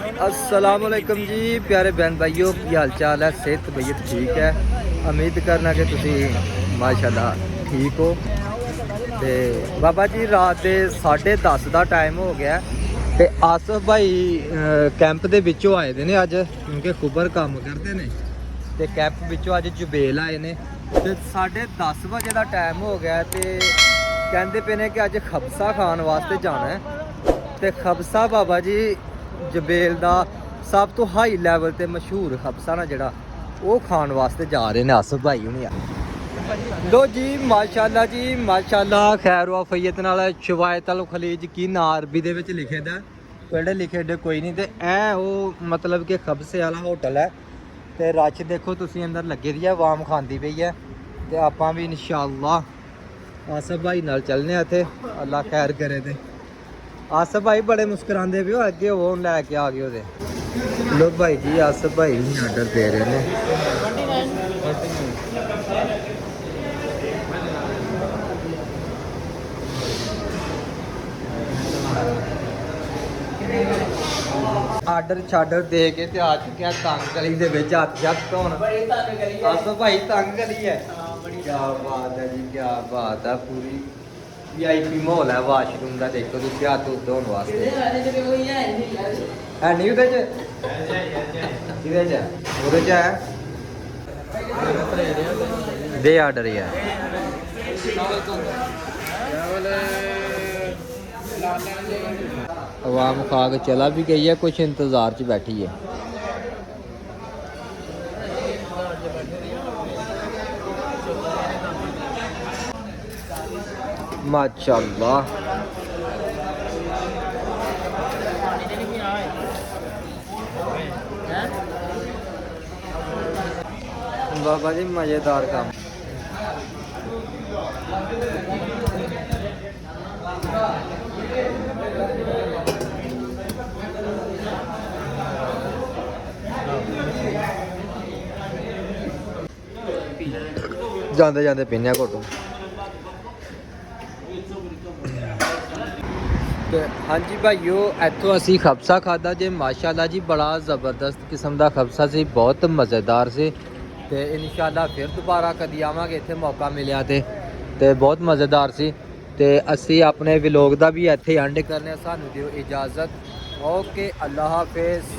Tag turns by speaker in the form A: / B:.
A: अस्सलाम वालेकुम जी प्यारे बहन भाइयों की हाल चाल है। सेहत तबीयत ठीक है, उम्मीद करना कि तुसी माशाल्लाह ठीक हो। ਤੇ ਬਾਬਾ ਜੀ ਰਾਤ ਦੇ 10:30 ਦਾ ਟਾਈਮ ਹੋ ਗਿਆ ਤੇ ਆਸਫ ਭਾਈ ਕੈਂਪ ਦੇ ਵਿੱਚੋਂ ਆਏ ਦੇ ਨੇ ਅੱਜ, ਕਿਉਂਕਿ ਖੁਬਰ ਕੰਮ ਕਰਦੇ ਨੇ ਤੇ ਕੈਂਪ ਵਿੱਚੋਂ ਅੱਜ ਜੁਬੇਲ ਆਏ ਨੇ ਤੇ 10:30 ਵਜੇ ਦਾ ਟਾਈਮ ਹੋ ਗਿਆ ਤੇ ਕਹਿੰਦੇ ਪਏ ਨੇ ਕਿ ਅੱਜ ਖਬਸਾ ਖਾਣ ਵਾਸਤੇ ਜਾਣਾ ਹੈ। ਤੇ ਖਬਸਾ ਬਾਬਾ ਜੀ ਜਬੇਲ ਦਾ ਸਭ ਤੋਂ ਹਾਈ ਲੈਵਲ ਤੇ ਮਸ਼ਹੂਰ ਖਬਸਾ ਨਾ ਜਿਹੜਾ ਉਹ ਖਾਣ ਵਾਸਤੇ ਜਾ ਰਹੇ ਨੇ ਆਸਫ ਭਾਈ ਹੁਣੀ। लो जी माशाल्लाह जी माशाल्लाह, खैर वफैयत नाल शवायत अल खलीज की ना अरबी दे विच लिखे दा, पढ़े लिखे दे कोई नहीं। ते ऐ वो मतलब कि खबसे वाला होटल है ते रश देखो तुसी अंदर लगे दी है, वाम खांदी पई है। ते आपां भी इंशाअल्लाह आसफ भाई नाल चलने इत्थे, अल्लाह खैर करे। ते आसफ भाई बड़े मुस्कुरांदे पियो, अगे वो लैके आ गए ओदे। लो भाई जी आसफ भाई भी आर्डर दे रहे ने। ਆਰਡਰ ਛਾਡਰ ਦੇ ਕੇ ਤੇ ਆ ਚੁੱਕਿਆ ਤੰਗ ਗਲੀ ਦੇ ਵਿੱਚ ਹੱਥ ਜੱਟ ਧੋਣ। ਬੜੀ ਤੰਗ ਗਲੀ ਹੈ ਆਸੋ ਭਾਈ, ਤੰਗ ਗਲੀ ਹੈ। ਹਾਂ ਬੜੀ। ਕੀ ਬਾਤ ਹੈ ਜੀ, ਕੀ ਬਾਤ ਹੈ। ਪੂਰੀ ਵੀਆਈਪੀ ਮਾਹੌਲ ਹੈ ਵਾਸ਼ਰੂਮ ਦਾ। ਦੇਖੋ ਤੁਸੀਂ ਹੱਥ ਧੋਣ ਵਾਸਤੇ ਹੈ ਨਹੀਂ ਉਹਦੇ ਚ, ਕਿਹਦੇ ਚ ਉਹਦੇ ਚ ਹੈ। ਦੇ ਆਰਡਰ ਹੀ ਹੈ। आवाम खा के चला भी गई है, कुछ इंतज़ार च बैठी है। माशाल्लाह बाबा जी मज़ेदार काम। ਜਾਂਦੇ ਜਾਂਦੇ ਪੀਨੇ ਘੋਟੂ। ਤੇ ਹਾਂਜੀ ਭਾਈਓ, ਇੱਥੋਂ ਅਸੀਂ ਖਬਸਾ ਖਾਦਾ ਜੇ ਮਾਸ਼ਾਅੱਲਾ ਜੀ, ਬੜਾ ਜ਼ਬਰਦਸਤ ਕਿਸਮ ਦਾ ਖਬਸਾ ਸੀ, ਬਹੁਤ ਮਜ਼ੇਦਾਰ ਸੀ। ਤੇ ਇਨਸ਼ਾਅੱਲਾ ਫਿਰ ਦੁਬਾਰਾ ਕਦੀ ਆਵਾਂਗੇ, ਇੱਥੇ ਮੌਕਾ ਮਿਲਿਆ ਤੇ ਬਹੁਤ ਮਜ਼ੇਦਾਰ ਸੀ। ਤੇ ਅਸੀਂ ਆਪਣੇ ਵਲੌਗ ਦਾ ਵੀ ਇੱਥੇ ਐਂਡ ਕਰਨੇ, ਸਾਨੂੰ ਦਿਓ ਇਜਾਜ਼ਤ। ਓਕੇ, ਅੱਲਾ ਹਾਫਿਜ਼।